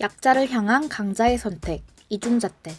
약자를 향한 강자의 선택, 이중잣대.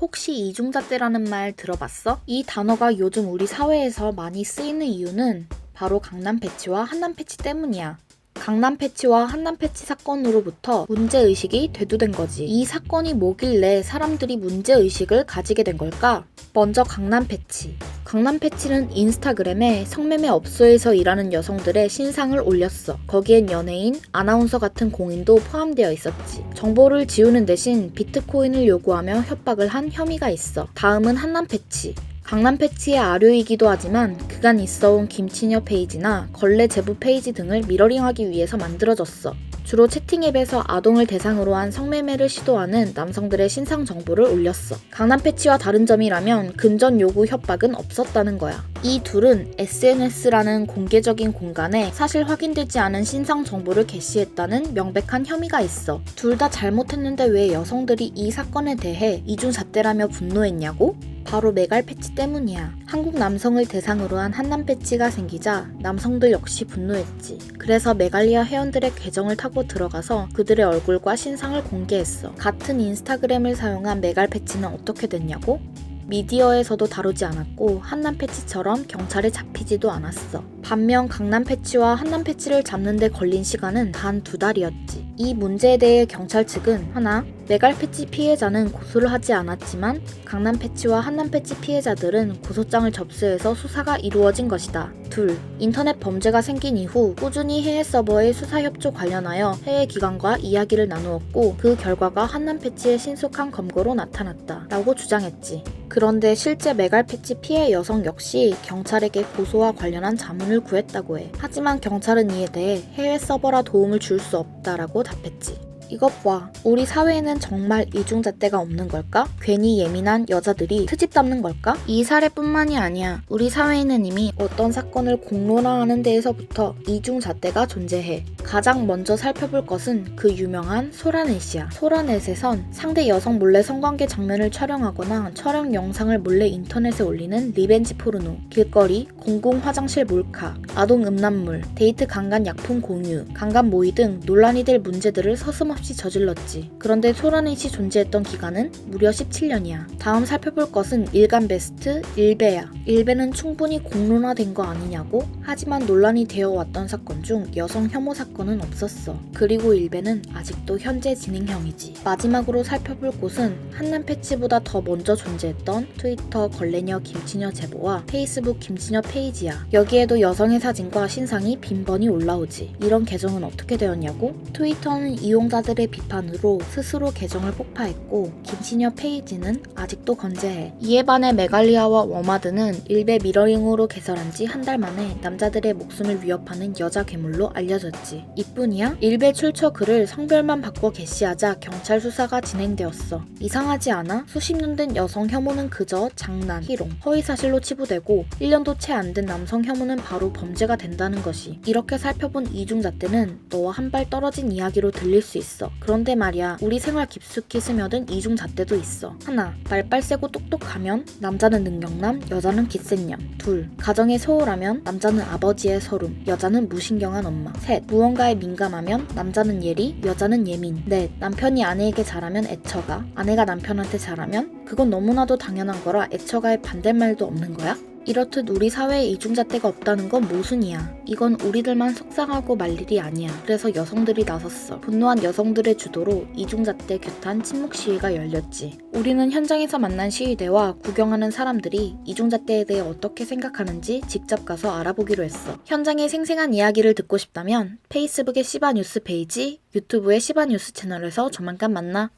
혹시 이중잣대라는 말 들어봤어? 이 단어가 요즘 우리 사회에서 많이 쓰이는 이유는 바로 강남 패치와 한남 패치 때문이야. 강남 패치와 한남 패치 사건으로부터 문제의식이 대두된 거지. 이 사건이 뭐길래 사람들이 문제의식을 가지게 된 걸까? 먼저 강남 패치. 강남 패치는 인스타그램에 성매매 업소에서 일하는 여성들의 신상을 올렸어. 거기엔 연예인, 아나운서 같은 공인도 포함되어 있었지. 정보를 지우는 대신 비트코인을 요구하며 협박을 한 혐의가 있어. 다음은 한남 패치. 강남 패치의 아류이기도 하지만 그간 있어온 김치녀 페이지나 걸레 제보 페이지 등을 미러링하기 위해서 만들어졌어. 주로 채팅 앱에서 아동을 대상으로 한 성매매를 시도하는 남성들의 신상 정보를 올렸어. 강남 패치와 다른 점이라면 금전 요구 협박은 없었다는 거야. 이 둘은 SNS라는 공개적인 공간에 사실 확인되지 않은 신상 정보를 게시했다는 명백한 혐의가 있어. 둘 다 잘못했는데 왜 여성들이 이 사건에 대해 이중잣대라며 분노했냐고? 바로 메갈 패치 때문이야. 한국 남성을 대상으로 한 한남 패치가 생기자 남성들 역시 분노했지. 그래서 메갈리아 회원들의 계정을 타고 들어가서 그들의 얼굴과 신상을 공개했어. 같은 인스타그램을 사용한 메갈 패치는 어떻게 됐냐고? 미디어에서도 다루지 않았고 한남 패치처럼 경찰에 잡히지도 않았어. 반면 강남 패치와 한남 패치를 잡는 데 걸린 시간은 단 2달이었지. 이 문제에 대해 경찰 측은 하나, 메갈 패치 피해자는 고소를 하지 않았지만 강남 패치와 한남 패치 피해자들은 고소장을 접수해서 수사가 이루어진 것이다. 둘, 인터넷 범죄가 생긴 이후 꾸준히 해외 서버의 수사 협조 관련하여 해외 기관과 이야기를 나누었고 그 결과가 한남 패치의 신속한 검거로 나타났다. 라고 주장했지. 그런데 실제 메갈 패치 피해 여성 역시 경찰에게 고소와 관련한 자문을 구했다고 해. 하지만 경찰은 이에 대해 해외 서버라 도움을 줄 수 없다라고 답했지. 이것 봐. 우리 사회에는 정말 이중잣대가 없는 걸까? 괜히 예민한 여자들이 트집 잡는 걸까? 이 사례뿐만이 아니야. 우리 사회에는 이미 어떤 사건을 공론화하는 데에서부터 이중잣대가 존재해. 가장 먼저 살펴볼 것은 그 유명한 소라넷이야. 소라넷에선 상대 여성 몰래 성관계 장면을 촬영하거나 촬영 영상을 몰래 인터넷에 올리는 리벤지 포르노, 길거리, 공공 화장실 몰카, 아동 음란물, 데이트 강간 약품 공유, 강간 모의 등 논란이 될 문제들을 서슴없이 저질렀지. 그런데 소라넷이 존재했던 기간은 무려 17년이야. 다음 살펴볼 것은 일간 베스트, 일베야. 일베는 충분히 공론화된 거 아니냐고? 하지만 논란이 되어 왔던 사건 중 여성 혐오 사건은 없었어. 그리고 일베는 아직도 현재 진행형이지. 마지막으로 살펴볼 곳은 한남 패치보다 더 먼저 존재했던 트위터 걸레녀 김치녀 제보와 페이스북 김치녀 페이지야. 여기에도 여성의 사진과 신상이 빈번히 올라오지. 이런 계정은 어떻게 되었냐고? 트위터는 이용자들의 비판으로 스스로 계정을 폭파했고 김치녀 페이지는 아직도 건재해. 이에 반해 메갈리아와 워마드는 일베 미러링으로 개설한 지 한 달 만에 남자들의 목숨을 위협하는 여자 괴물로 알려졌지. 이뿐이야? 일베 출처 글을 성별만 바꿔 게시하자 경찰 수사가 진행되었어. 이상하지 않아? 수십 년 된 여성 혐오는 그저 장난, 희롱, 허위사실로 치부되고 1년도 채 안 된 남성 혐오는 바로 범죄가 된다는 것이. 이렇게 살펴본 이중잣대는 너와 한 발 떨어진 이야기로 들릴 수 있어. 그런데 말이야, 우리 생활 깊숙이 스며든 이중잣대도 있어. 하나, 말빨 세고 똑똑하면 남자는 능력남, 여자는 기센년. 둘, 가정에 소홀하면 남자는 아버지의 서름, 여자는 무신경한 엄마. 셋, 무언가에 민감하면 남자는 예리, 여자는 예민. 넷, 남편이 아내에게 잘하면 애처가, 아내가 남편한테 잘하면 그건 너무나도 당연한 거라 애처가의 반대말도 없는 거야? 이렇듯 우리 사회에 이중잣대가 없다는 건 모순이야. 이건 우리들만 속상하고 말 일이 아니야. 그래서 여성들이 나섰어. 분노한 여성들의 주도로 이중잣대 규탄 침묵 시위가 열렸지. 우리는 현장에서 만난 시위대와 구경하는 사람들이 이중잣대에 대해 어떻게 생각하는지 직접 가서 알아보기로 했어. 현장의 생생한 이야기를 듣고 싶다면 페이스북의 시바뉴스 페이지, 유튜브의 시바뉴스 채널에서 조만간 만나.